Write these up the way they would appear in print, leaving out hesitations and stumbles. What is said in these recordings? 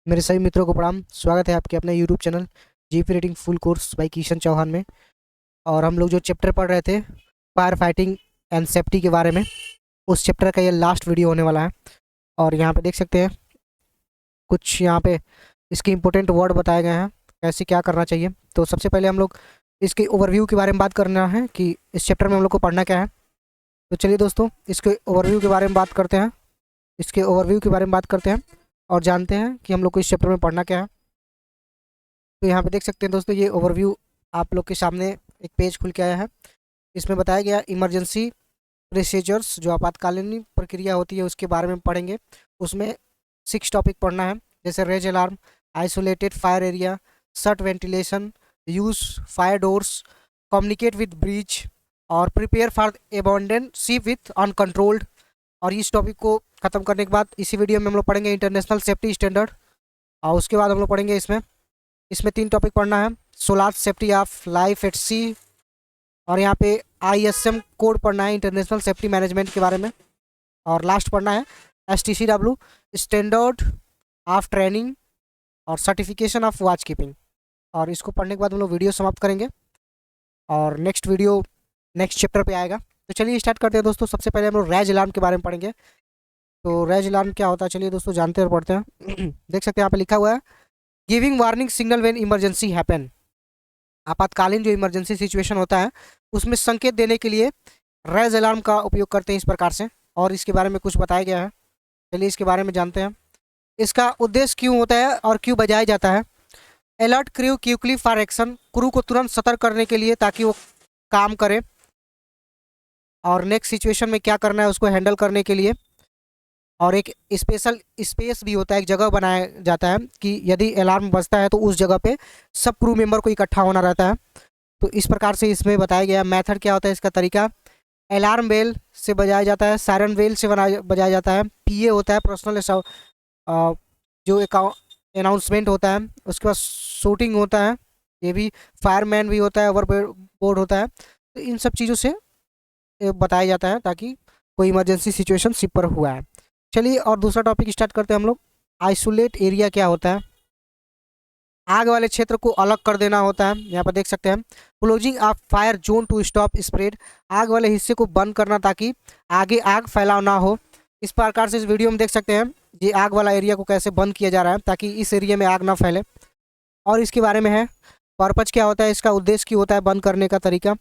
मेरे सभी मित्रों को प्रणाम। स्वागत है आपके अपने YouTube channel GP rating full course by Kishan Chauhan में। और हम लोग जो चैप्टर पढ़ रहे थे फायर फाइटिंग एंड सेफ्टी के बारे में, उस चैप्टर का ये लास्ट वीडियो होने वाला है। और यहाँ पे देख सकते हैं कुछ यहाँ पे इसके इंपॉर्टेंट वर्ड बताए गए हैं, कैसे क्या करना चाहिए। तो सबसे पहले हम लोग इसके ओवरव्यू के बारे में बात करना है कि इस चैप्टर में हम लोग को पढ़ना क्या है। तो चलिए दोस्तों, इसके ओवरव्यू के बारे में बात करते हैं। इसके ओवरव्यू के बारे में बात करते हैं और जानते हैं कि हम लोग को इस चैप्टर में पढ़ना क्या है। तो यहाँ पे देख सकते हैं दोस्तों, ये ओवरव्यू आप लोग के सामने एक पेज खुल के आया है। इसमें बताया गया इमरजेंसी प्रोसीजर्स, जो आपातकालीन प्रक्रिया होती है उसके बारे में पढ़ेंगे। उसमें 6 टॉपिक पढ़ना है, जैसे raise alarm, isolated fire area, shut ventilation, use fire doors, communicate with bridge और prepare for abandon ship with uncontrolled. और इस टॉपिक को ख़त्म करने के बाद इसी वीडियो में हम लोग पढ़ेंगे इंटरनेशनल सेफ्टी स्टैंडर्ड। और उसके बाद हम लोग पढ़ेंगे इसमें 3 टॉपिक पढ़ना है, SOLAS safety of life at sea, और यहाँ पे ISM कोड पढ़ना है, इंटरनेशनल सेफ्टी मैनेजमेंट के बारे में। और लास्ट पढ़ना है STCW स्टैंडर्ड ऑफ ट्रेनिंग और सर्टिफिकेशन ऑफ वॉच कीपिंग। और इसको पढ़ने के बाद हम लोग वीडियो समाप्त करेंगे और नेक्स्ट वीडियो नेक्स्ट चैप्टर पे आएगा। तो चलिए स्टार्ट करते हैं दोस्तों। सबसे पहले हम लोग रेज अलार्म के बारे में पढ़ेंगे। तो रेज अलार्म क्या होता है, चलिए दोस्तों जानते और पढ़ते हैं। देख सकते हैं यहाँ पे लिखा हुआ है, giving warning signal when emergency happen. आपातकालीन जो इमरजेंसी सिचुएशन होता है उसमें संकेत देने के लिए रेज अलार्म का उपयोग करते हैं इस प्रकार से। और इसके बारे में कुछ बताया गया है, चलिए इसके बारे में जानते हैं। इसका उद्देश्य क्यों होता है और क्यों बजाया जाता है। Alert crew quickly for action, crew को तुरंत सतर्क करने के लिए ताकि वो काम करे और नेक्स्ट सिचुएशन में क्या करना है उसको हैंडल करने के लिए। और एक स्पेशल स्पेस भी होता है, एक जगह बनाया जाता है कि यदि अलार्म बजता है तो उस जगह पे सब क्रू मेंबर को इकट्ठा होना रहता है। तो इस प्रकार से इसमें बताया गया मेथड क्या होता है, इसका तरीका। अलार्म बेल से बजाया जाता है, सायरन बेल से बजाया जाता है, PA होता है पर्सनल जो अनाउंसमेंट होता है। उसके बाद शूटिंग होता है, ये भी फायरमैन भी होता है, ओवर बोर्ड होता है। तो इन सब चीज़ों से बताया जाता है ताकि कोई इमरजेंसी सिचुएशन शिप पर हुआ है। चलिए और दूसरा टॉपिक स्टार्ट करते हैं हम लोग। आइसोलेट एरिया क्या होता है, आग वाले क्षेत्र को अलग कर देना होता है। यहाँ पर देख सकते हैं closing of fire zone to stop spread, आग वाले हिस्से को बंद करना ताकि आगे आग फैलाव ना हो। इस प्रकार से इस वीडियो में देख सकते हैं ये आग वाला एरिया को कैसे बंद किया जा रहा है ताकि इस एरिया में आग ना फैले। और इसके बारे में है पर्पज क्या होता है, इसका उद्देश्य क्या होता है, बंद करने का तरीका।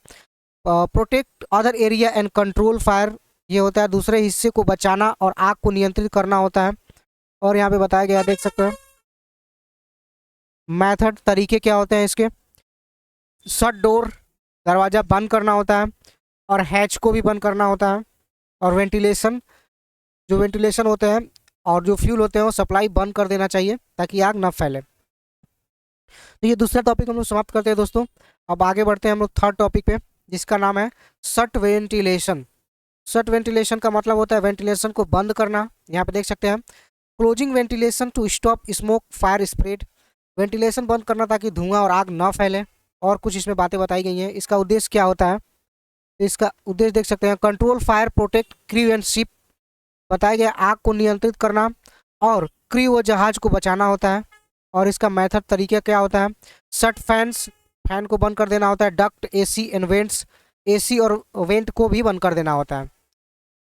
Protect other area and control fire, ये होता है दूसरे हिस्से को बचाना और आग को नियंत्रित करना होता है। और यहाँ पे बताया गया देख सकते हैं मेथड, तरीके क्या होते हैं इसके। शट डोर, दरवाज़ा बंद करना होता है, और हैच को भी बंद करना होता है। और वेंटिलेशन, जो वेंटिलेशन होते हैं और जो फ्यूल होते हैं वो सप्लाई बंद कर देना चाहिए ताकि आग ना फैले। तो ये दूसरा टॉपिक हम लोग समाप्त करते हैं दोस्तों। अब आगे बढ़ते हैं हम लोग थर्ड टॉपिक पे, जिसका नाम है शट वेंटिलेशन। शट वेंटिलेशन का मतलब होता है वेंटिलेशन को बंद करना। यहाँ पे देख सकते हैं closing ventilation to stop smoke fire spread, ventilation बंद करना ताकि धुआं और आग ना फैले। और कुछ इसमें बातें बताई गई हैं। इसका उद्देश्य क्या होता है, तो इसका उद्देश्य देख सकते हैं control fire protect crew and ship, बताया गया आग को नियंत्रित करना और क्रू व जहाज को बचाना होता है। और इसका मेथड तरीका क्या होता है, शट फैंस, फैन को बंद कर देना होता है। Duct AC and vents, AC और वेंट को भी बंद कर देना होता है।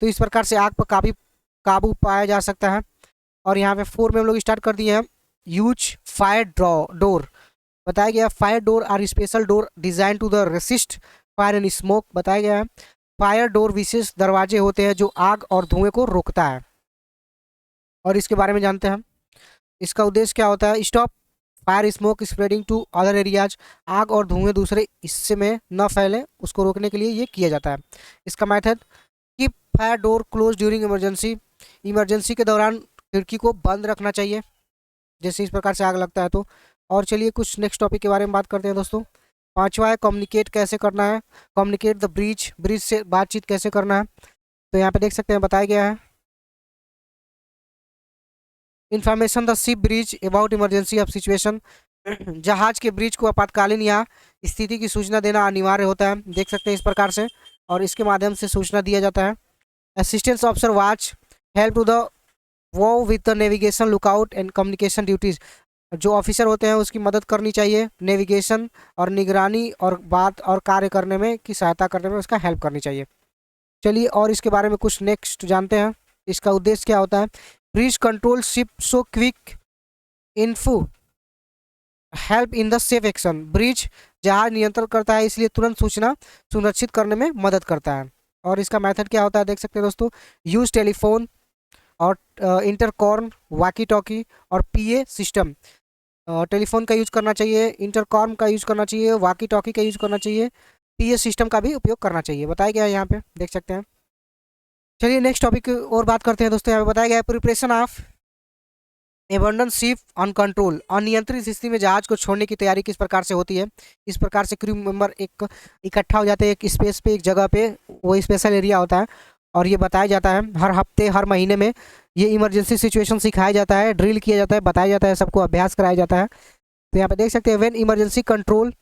तो इस प्रकार से आग पर काबू पाया जा सकता है। और यहाँ पे 4 में हम लोग स्टार्ट कर दिए हैं यूज फायर डोर, बताया गया fire door are special door design to the resist fire and smoke, बताया गया है फायर डोर विशेष दरवाजे होते हैं जो आग और धुएं को रोकता है। और इसके बारे में जानते हैं, इसका उद्देश्य क्या होता है, stop fire smoke spreading to other areas, आग और धुएं दूसरे हिस्से में न फैले उसको रोकने के लिए ये किया जाता है। इसका method, keep fire door close during emergency, emergency के दौरान खिड़की को बंद रखना चाहिए जैसे इस प्रकार से आग लगता है तो। और चलिए कुछ नेक्स्ट टॉपिक के बारे में बात करते हैं दोस्तों। पांचवा है कम्युनिकेट कैसे करना है, कम्युनिकेट द ब्रीच, ब्रीच से बातचीत कैसे करना है। तो यहाँ पे देख सकते हैं बताया गया है information the ship bridge about emergency of situation, जहाज के ब्रिज को आपातकालीन या स्थिति की सूचना देना अनिवार्य होता है, देख सकते हैं इस प्रकार से। और इसके माध्यम से सूचना दिया जाता है। Assistance officer watch, help to the वो with the navigation, lookout and communication duties. जो ऑफिसर होते हैं उसकी मदद करनी चाहिए, नेविगेशन और निगरानी और बात और कार्य करने में की सहायता करने में उसका हेल्प करनी चाहिए। चलिए और इसके बारे में कुछ नेक्स्ट जानते हैं। इसका उद्देश्य क्या होता है? Bridge control ship so quick info help in the safe action. Bridge जहाज नियंत्रण करता है इसलिए तुरंत सूचना सुरक्षित करने में मदद करता है। और इसका मेथड क्या होता है देख सकते हैं दोस्तों। यूज टेलीफोन और इंटरकॉर्न, वाकी टॉकी और पीए सिस्टम। टेलीफोन का यूज करना चाहिए, इंटरकॉर्न का यूज करना चाहिए, वाकी टॉकी का यूज करना चाहिए, पीए सिस्टम का भी उपयोग करना चाहिए, बताया गया है यहाँ पे देख सकते हैं। चलिए नेक्स्ट टॉपिक और बात करते हैं दोस्तों। यहाँ पे बताया गया है preparation of abandon ship on control. अनियंत्रित स्थिति में जहाज को छोड़ने की तैयारी किस प्रकार से होती है? इस प्रकार से क्रू मेंबर एक इकट्ठा हो जाते हैं एक स्पेस पे, एक जगह पे, वो स्पेशल एरिया होता है और ये बताया जाता है हर हफ्ते हर महीने में ये इमरजेंसी सिचुएशन सिखाया जाता है, ड्रिल किया जाता है, बताया जाता है, सबको अभ्यास कराया जाता है। तो यहाँ पे देख सकते हैं when emergency control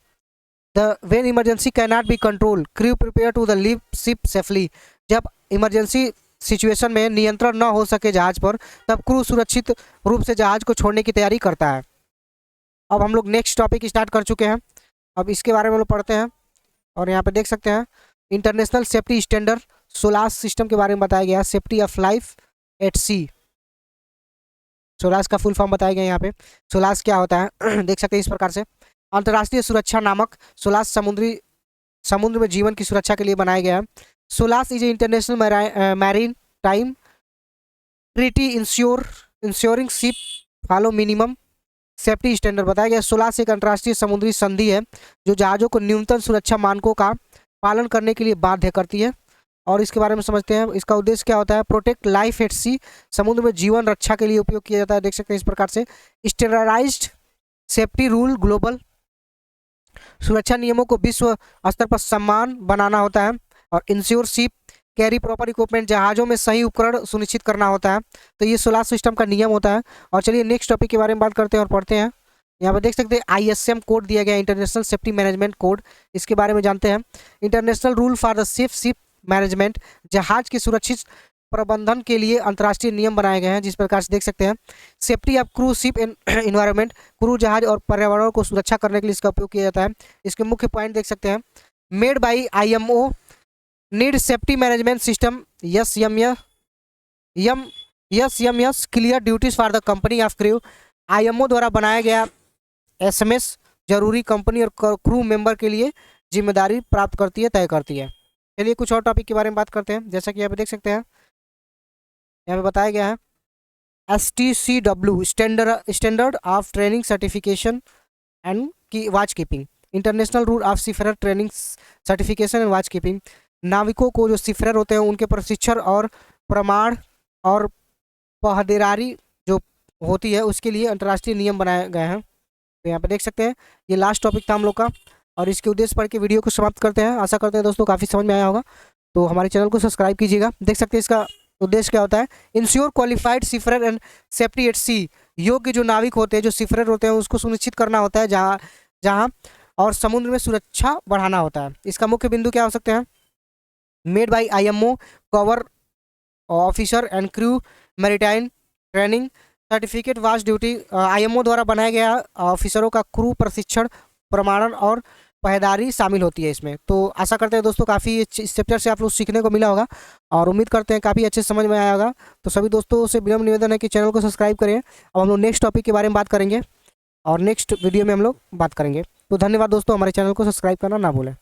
when emergency can not be control crew prepare to the leave ship safely. जब इमरजेंसी सिचुएशन में नियंत्रण न हो सके जहाज पर तब क्रू सुरक्षित रूप से जहाज को छोड़ने की तैयारी करता है। अब हम लोग नेक्स्ट टॉपिक स्टार्ट कर चुके हैं, अब इसके बारे में हम लोग पढ़ते हैं। और यहाँ पे देख सकते हैं international safety standard SOLAS system के बारे में बताया गया है। Safety of life at sea, SOLAS का फुल फॉर्म बताया गया है यहाँ पे। सोलास क्या होता है देख सकते हैं इस प्रकार से। अंतर्राष्ट्रीय सुरक्षा नामक सोलास समुद्र में जीवन की सुरक्षा के लिए बनाया गया है। Solas is a international marine time treaty ensuring ship follow minimum safety standard. बताया गया सोलास एक अंतर्राष्ट्रीय समुद्री संधि है जो जहाज़ों को न्यूनतम सुरक्षा मानकों का पालन करने के लिए बाध्य करती है। और इसके बारे में समझते हैं। इसका उद्देश्य क्या होता है? प्रोटेक्ट लाइफ एट सी, समुद्र में जीवन रक्षा के लिए उपयोग किया जाता है। देख सकते हैं इस प्रकार से। स्टैंडर्डाइज्ड सेफ्टी रूल ग्लोबल, सुरक्षा नियमों को विश्व स्तर पर सम्मान बनाना होता है। और ensure ship carry proper equipment, जहाज़ों में सही उपकरण सुनिश्चित करना होता है। तो ये सोलास सिस्टम का नियम होता है। और चलिए नेक्स्ट टॉपिक के बारे में बात करते हैं और पढ़ते हैं। यहाँ पर देख सकते हैं ISM कोड दिया गया, इंटरनेशनल सेफ्टी मैनेजमेंट कोड। इसके बारे में जानते हैं। International rule for the safe ship management, जहाज के सुरक्षित प्रबंधन के लिए अंतर्राष्ट्रीय नियम बनाए गए हैं। जिस प्रकार से देख सकते हैं safety of crew ship and environment, crew जहाज और पर्यावरण को सुरक्षा करने के लिए इसका उपयोग किया जाता है। इसके मुख्य पॉइंट देख सकते हैं। Made by IMO need safety management system SMS clear duties for the company of crew. IMO द्वारा बनाया गया SMS जरूरी कंपनी और क्रू मेंबर के लिए जिम्मेदारी प्राप्त करती है, तय करती है। चलिए कुछ और टॉपिक के बारे में बात करते हैं। जैसा कि यहाँ पे देख सकते हैं, यहाँ पे बताया गया है STCW standard of training certification and की watch keeping, international rule of seafarer training certification and watch keeping. नाविकों को जो सीफेरर होते हैं उनके प्रशिक्षण और प्रमाण और पहरेदारी जो होती है उसके लिए अंतर्राष्ट्रीय नियम बनाए गए हैं। तो यहाँ पे देख सकते हैं ये लास्ट टॉपिक था हम लोग का और इसके उद्देश्य पढ़ के वीडियो को समाप्त करते हैं। आशा करते हैं दोस्तों काफ़ी समझ में आया होगा। तो हमारे चैनल को सब्सक्राइब कीजिएगा। देख सकते हैं इसका उद्देश्य क्या होता है। Ensure qualified seafarer and safety at sea, योग्य जो नाविक होते हैं, जो सीफेरर होते हैं, उसको सुनिश्चित करना होता है जहाँ और समुद्र में सुरक्षा बढ़ाना होता है। इसका मुख्य बिंदु क्या हो सकते हैं? Made by IMO cover officer and crew maritime training certificate watch duty, IMO द्वारा बनाया गया ऑफिसरों का क्रू प्रशिक्षण, प्रमाणन और पहरेदारी शामिल होती है इसमें। तो आशा करते हैं दोस्तों काफ़ी इस चैप्टर से आप लोग सीखने को मिला होगा और उम्मीद करते हैं काफ़ी अच्छे समझ में आया होगा। तो सभी दोस्तों से विनम्र निवेदन है कि चैनल को सब्सक्राइब करें। अब हम लोग नेक्स्ट टॉपिक के बारे में बात करेंगे और नेक्स्ट वीडियो में हम लोग बात करेंगे। तो धन्यवाद दोस्तों, हमारे चैनल को सब्सक्राइब करना ना भूलें।